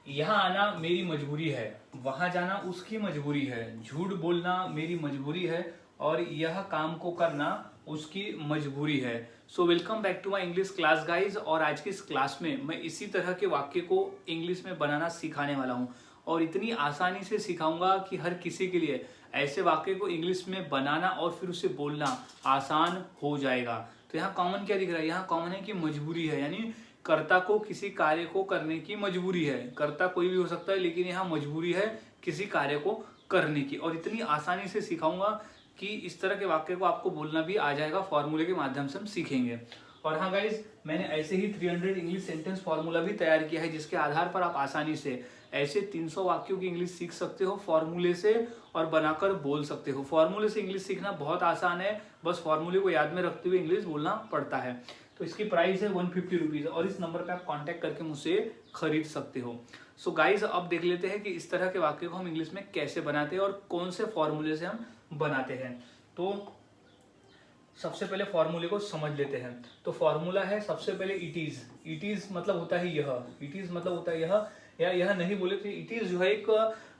यहाँ आना मेरी मजबूरी है, वहां जाना उसकी मजबूरी है, झूठ बोलना मेरी मजबूरी है और यह काम को करना उसकी मजबूरी है। So welcome back to my English class guys. और आज की इस क्लास में मैं इसी तरह के वाक्य को इंग्लिश में बनाना सिखाने वाला हूँ और इतनी आसानी से सिखाऊंगा कि हर किसी के लिए ऐसे वाक्य को इंग्लिश में बनाना और फिर उसे बोलना आसान हो जाएगा। तो यहाँ कॉमन क्या दिख रहा है? यहाँ कॉमन है कि मजबूरी है, यानी कर्ता को किसी कार्य को करने की मजबूरी है। कर्ता कोई भी हो सकता है, लेकिन यहाँ मजबूरी है किसी कार्य को करने की। और इतनी आसानी से सिखाऊंगा कि इस तरह के वाक्य को आपको बोलना भी आ जाएगा, फॉर्मूले के माध्यम से हम सीखेंगे। और हाँ गाइज, मैंने ऐसे ही 300 इंग्लिश सेंटेंस फॉर्मूला भी तैयार किया है, जिसके आधार पर आप आसानी से ऐसे 300 वाक्यों की इंग्लिश सीख सकते हो फॉर्मूले से और बनाकर बोल सकते हो। फॉर्मूले से इंग्लिश सीखना बहुत आसान है, बस फॉर्मूले को याद में रखते हुए इंग्लिश बोलना पड़ता है। तो इसकी प्राइस है 150 रुपीज और इस नंबर पे आप कांटेक्ट करके मुझसे खरीद सकते हो। सो गाइज, अब देख लेते हैं कि इस तरह के वाक्य को हम इंग्लिश में कैसे बनाते हैं और कौन से फॉर्मूले से हम बनाते हैं। तो सबसे पहले फॉर्मूले को समझ लेते हैं। तो फॉर्मूला है सबसे पहले इट इज। इट इज मतलब होता है यह, इट इज मतलब होता है यह, या यह नहीं बोले तो इट इज जो है एक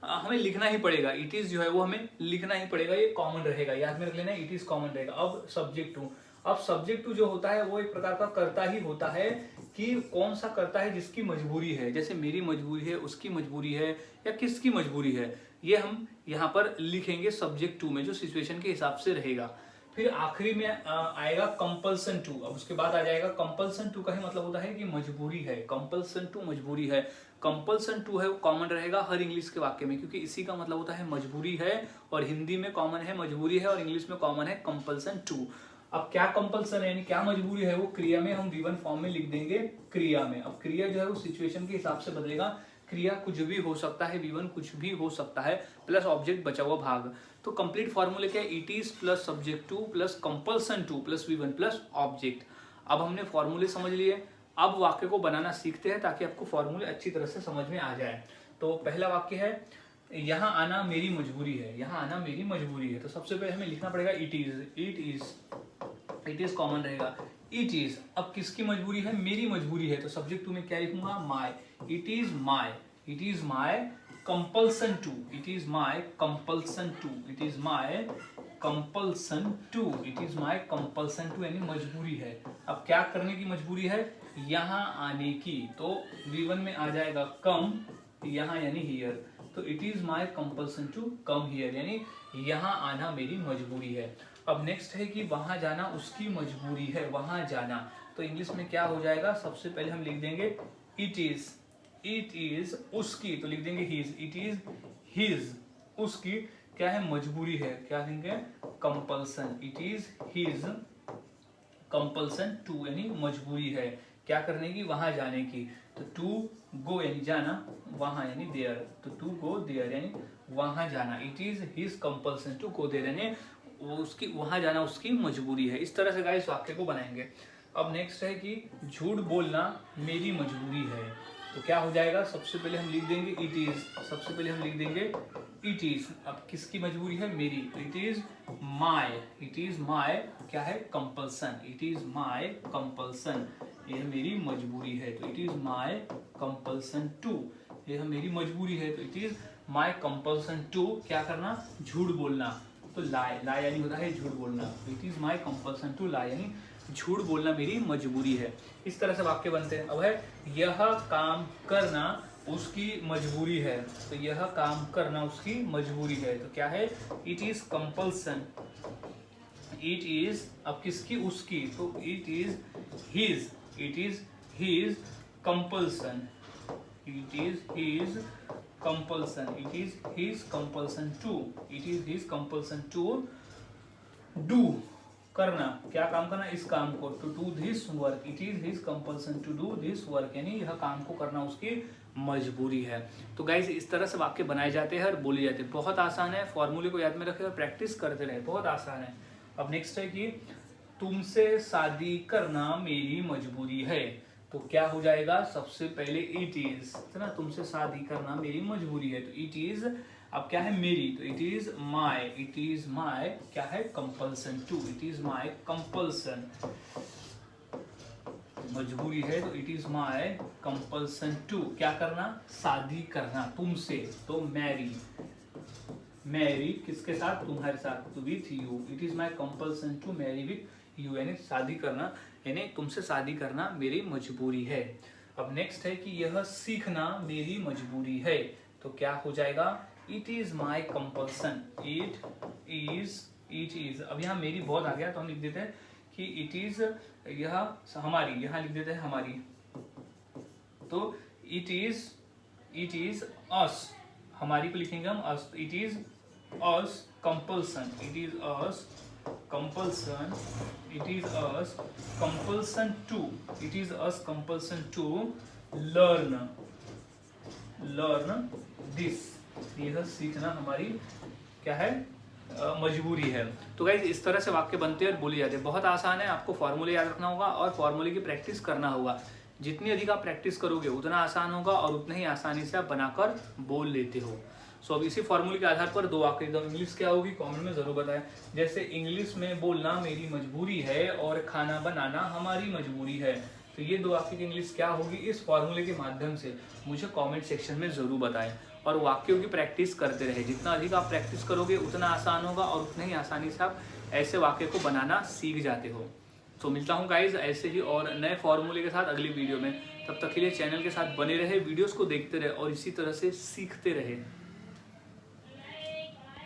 हमें लिखना ही पड़ेगा। इट इज जो है वो हमें लिखना ही पड़ेगा, ये कॉमन रहेगा, याद में रख लेना, इट इज कॉमन रहेगा। अब सब्जेक्ट टू, अब सब्जेक्ट टू जो होता है वो एक प्रकार का कर्ता ही होता है कि कौन सा कर्ता है जिसकी मजबूरी है, जैसे मेरी मजबूरी है, उसकी मजबूरी है या किसकी मजबूरी है, ये हम यहाँ पर लिखेंगे सब्जेक्ट टू में, जो सिचुएशन के हिसाब से रहेगा। फिर आखिरी में आएगा कंपल्सन टू। अब उसके बाद आ जाएगा कंपल्सन टू, का ही मतलब होता है कि मजबूरी है। कंपल्सन टू मजबूरी है, कंपल्सन टू है वो कॉमन रहेगा हर इंग्लिश के वाक्य में, क्योंकि इसी का मतलब होता है मजबूरी है। और हिंदी में कॉमन है मजबूरी है और इंग्लिश में कॉमन है कंपल्सन टू। अब क्या कंपल्सन है यानी क्या मजबूरी है, वो क्रिया में हम V1 फॉर्म में लिख देंगे क्रिया में। अब क्रिया जो है वो सिचुएशन के हिसाब से बदलेगा। क्रिया कुछ भी हो सकता है, V1 कुछ भी हो सकता है, प्लस ऑब्जेक्ट बचा हुआ भाग। तो कंप्लीट फॉर्मूले क्या है? It is plus subject two plus compulsion two plus V1 plus object. अब हमने फॉर्मूले समझ लिए, अब वाक्य को बनाना सीखते हैं ताकि आपको फॉर्मूले अच्छी तरह से समझ में आ जाए। तो पहला वाक्य है यहाँ आना मेरी मजबूरी है, यहाँ आना मेरी मजबूरी है। तो सबसे पहले हमें लिखना पड़ेगा it is. It is, it is common रहेगा, इट इज। अब किसकी मजबूरी है? मेरी मजबूरी है। तो सब्जेक्ट टू में क्या लिखूंगा? My. It is my, it is my compulsion to, it is my compulsion to, it is my compulsion to, it is my compulsion to, यानी मजबूरी है। अब क्या करने की मजबूरी है? यहाँ आने की। तो V1 में आ जाएगा कम, यहाँ यानी हियर। तो it is my compulsion to come here, यानी यहाँ आना मेरी मजबूरी है। अब नेक्स्ट है कि वहां जाना उसकी मजबूरी है, वहां जाना। तो इंग्लिश में क्या हो जाएगा? सबसे पहले हम लिख देंगे इट इज। इट इज उसकी, तो लिख देंगे हिज। इट इज हिज, उसकी क्या है? मजबूरी है। क्या लिखेंगे? Compulsion. It is his compulsion to, यानी मजबूरी है क्या करने की? वहां जाने की। तो टू गो यानी जाना, वहां यानी देयर। तो टू गो देयर यानी वहां जाना। It is his compulsion to go there, यानी वो उसकी वहां जाना उसकी मजबूरी है। इस तरह से गाइस वाक्य को बनाएंगे। अब नेक्स्ट है कि झूठ बोलना मेरी मजबूरी है। तो क्या हो जाएगा? सबसे पहले हम लिख देंगे इट इज। सबसे पहले हम लिख देंगे इट इज। अब किसकी मजबूरी है? मेरी। तो it is my, it is my क्या है? Compulsion. It is my compulsion, यह मेरी मजबूरी है। तो it is my compulsion to, यह मेरी मजबूरी है। तो it is my compulsion to क्या करना? झूठ बोलना। तो लाई, लाई यानी होता है झूठ बोलना। It is my compulsion to lie, यानी झूठ बोलना मेरी मजबूरी है। इस तरह से वाक्य बनते हैं। अब है यह काम करना उसकी मजबूरी है। तो यह काम करना उसकी मजबूरी है। तो क्या है? It is compulsion. It is, अब किसकी? उसकी। तो it is his. It is his compulsion. It is his compulsion. It is his compulsion to, it is his compulsion to do करना। क्या काम करना? इस काम को। To do this work. It is his compulsion to do this work, यानी यह काम को करना उसकी मजबूरी है। तो गाइज इस तरह से वाक्य बनाए जाते हैं और बोले जाते हैं। बहुत आसान है, फॉर्मूले को याद में रखें और प्रैक्टिस करते रहे, बहुत आसान है। अब नेक्स्ट है कि तुमसे शादी करना मेरी मजबूरी है। तो क्या हो जाएगा? सबसे पहले इट इज, है ना, तुमसे शादी करना मेरी मजबूरी है। तो इट इज, अब क्या है? मेरी। तो it is my. It is my क्या है? Compulsion to, it is my compulsion. मजबूरी है तो it is my compulsion to, क्या करना, शादी करना तुमसे, तो मैरी, मैरी किसके साथ, तुम्हारे साथ, तो with you, it is my compulsion to marry with you, यानी शादी करना, यानी तुमसे शादी करना मेरी मजबूरी है। अब नेक्स्ट है कि यह सीखना मेरी मजबूरी है, तो क्या हो जाएगा, it is my compulsion, it is, अब यहाँ मेरी बहुत आ गया तो हम लिख देते हैं कि इट इज, यह हमारी, यहाँ लिख देते हैं हमारी, तो इट इज अस, हमारी को लिखेंगे हम as, it is as compulsion, it is as compulsion, it is as compulsion to, it is as compulsion to learn this, यह सीखना हमारी क्या है, मजबूरी है। तो गाइज इस तरह से वाक्य बनते हैं और बोले जाते हैं। बहुत आसान है, आपको फॉर्मूले याद रखना होगा और फॉर्मूले की प्रैक्टिस करना होगा। जितनी अधिक आप प्रैक्टिस करोगे उतना आसान होगा और उतना ही आसानी से आप बनाकर बोल लेते हो। सो अब इसी फॉर्मूले के आधार पर दो वाक्य, तो इंग्लिश क्या होगी कमेंट में जरूर बताएं। जैसे इंग्लिश में बोलना मेरी मजबूरी है और खाना बनाना हमारी मजबूरी है, तो ये दो वाक्य की इंग्लिश क्या होगी इस फॉर्मूले के माध्यम से मुझे कमेंट सेक्शन में जरूर बताएं। और वाक्यों की प्रैक्टिस करते रहे, जितना अधिक आप प्रैक्टिस करोगे उतना आसान होगा और उतना ही आसानी से आप ऐसे वाक्य को बनाना सीख जाते हो। तो मिलता हूँ गाइज ऐसे ही और नए फॉर्मूले के साथ अगली वीडियो में। तब तक के लिए चैनल के साथ बने रहे, वीडियोस को देखते रहे और इसी तरह से सीखते रहे।